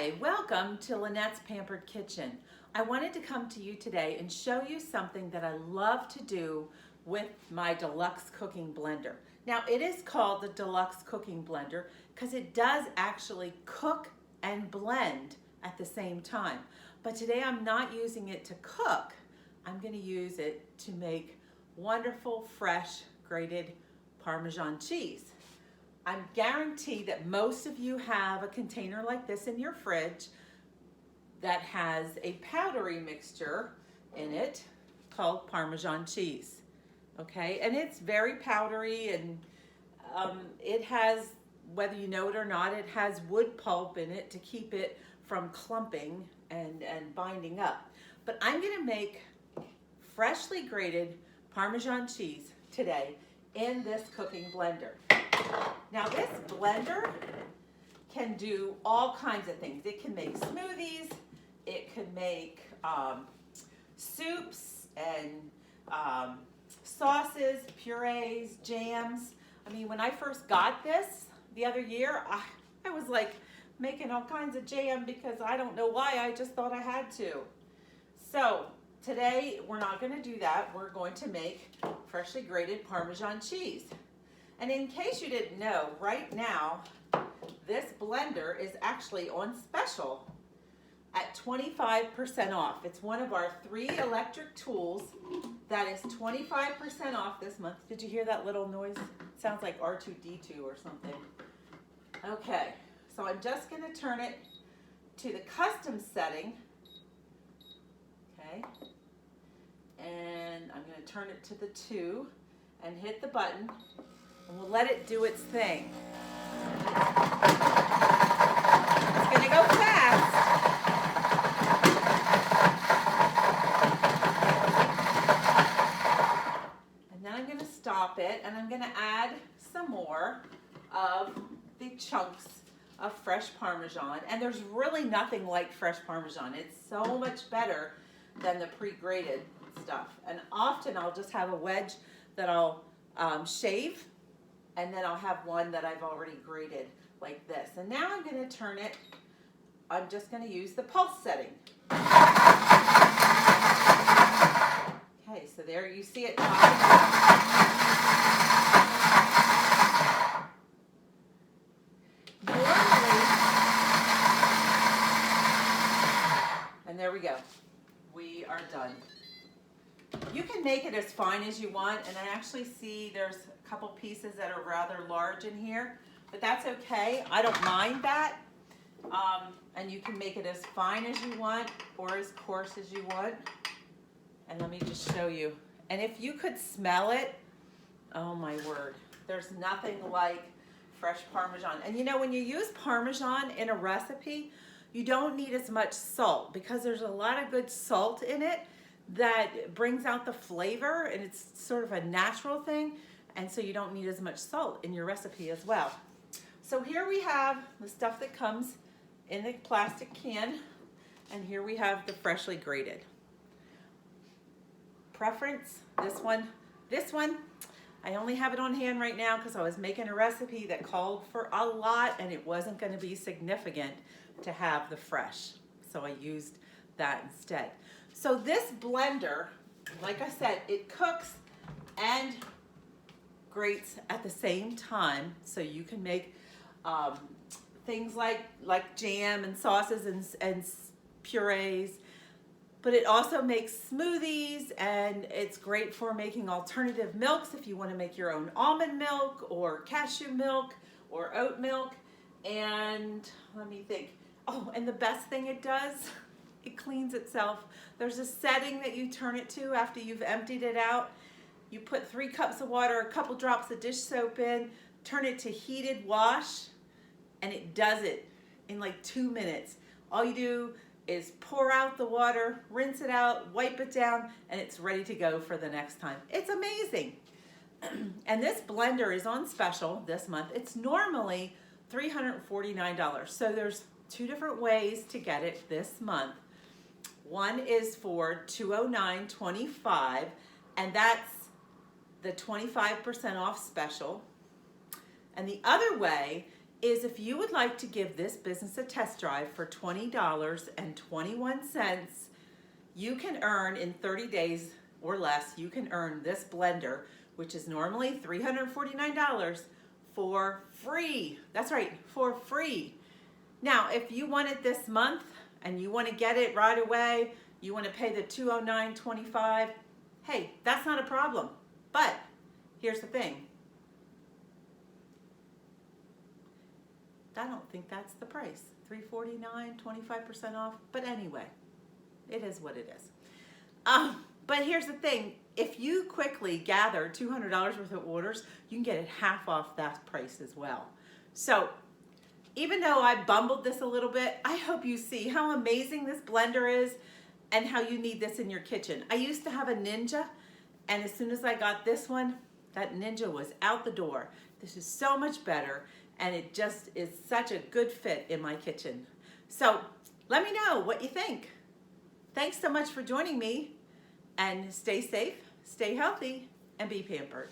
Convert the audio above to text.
Hi, welcome to Lynette's Pampered Kitchen. I wanted to come to you today and show you something that I love to do with my deluxe cooking blender. Now it is called the deluxe cooking blender because it does actually cook and blend at the same time. But today I'm not using it to cook. I'm going to use it to make wonderful, fresh, grated Parmesan cheese. I'm guaranteed that most of you have a container like this in your fridge that has a powdery mixture in it called Parmesan cheese. Okay, and it's very powdery, and it has, whether you know it or not, it has wood pulp in it to keep it from clumping and binding up. But I'm going to make freshly grated Parmesan cheese today in this cooking blender. Now this blender can do all kinds of things. It can make smoothies, it can make soups and sauces, purees, jams. I mean, when I first got this the other year, I was like making all kinds of jam because I don't know why, I just thought I had to. So today we're not going to do that. We're going to make freshly grated Parmesan cheese. And in case you didn't know, right now, this blender is actually on special at 25% off. It's one of our 3 electric tools that is 25% off this month. Did you hear that little noise? It sounds like R2-D2 or something. Okay, so I'm just going to turn it to the custom setting. Okay, and I'm going to turn it to the 2 and hit the button. And we'll let it do its thing. It's going to go fast. And then I'm going to stop it, and I'm going to add some more of the chunks of fresh Parmesan. And there's really nothing like fresh Parmesan. It's so much better than the pre-grated stuff. And often I'll just have a wedge that I'll shave, and then I'll have one that I've already grated like this. And now I'm going to turn it, I'm just going to use the pulse setting. Okay, so there you see it. And there we go. We are done. You can make it as fine as you want, and I actually see there's a couple pieces that are rather large in here, but that's okay. I don't mind that. And you can make it as fine as you want or as coarse as you want. And let me just show you. And if you could smell it, oh my word, there's nothing like fresh Parmesan. And you know, when you use Parmesan in a recipe, you don't need as much salt because there's a lot of good salt in it that brings out the flavor, and it's sort of a natural thing, and so you don't need as much salt in your recipe as well. So here we have the stuff that comes in the plastic can, and here we have the freshly grated. Preference, this one, I only have it on hand right now because I was making a recipe that called for a lot, and it wasn't going to be significant to have the fresh, so I used that instead. So this blender, like I said, it cooks and grates at the same time, so you can make things like jam and sauces and purees, but it also makes smoothies, and it's great for making alternative milks if you want to make your own almond milk or cashew milk or oat milk. And let me think. Oh, and the best thing it does, it cleans itself. There's a setting that you turn it to after you've emptied it out. You put 3 cups of water, a couple drops of dish soap in, turn it to heated wash, and it does it in like 2 minutes. All you do is pour out the water, rinse it out, wipe it down, and it's ready to go for the next time. It's amazing. And this blender is on special this month. It's normally $349. So there's 2 different ways to get it this month. One is for $209.25, and that's the 25% off special. And the other way is if you would like to give this business a test drive for $20.21, you can earn in 30 days or less, you can earn this blender, which is normally $349, for free. That's right, for free. Now, if you want it this month and you want to get it right away, you want to pay the $209.25, hey, that's not a problem. But here's the thing. I don't think that's the price. $349, 25% off. But anyway, it is what it is. But here's the thing. If you quickly gather $200 worth of orders, you can get it half off that price as well. So even though I bumbled this a little bit, I hope you see how amazing this blender is and how you need this in your kitchen. I used to have a Ninja, and as soon as I got this one, that Ninja was out the door. This is so much better, and it just is such a good fit in my kitchen. So let me know what you think. Thanks so much for joining me, and stay safe, stay healthy, and be pampered.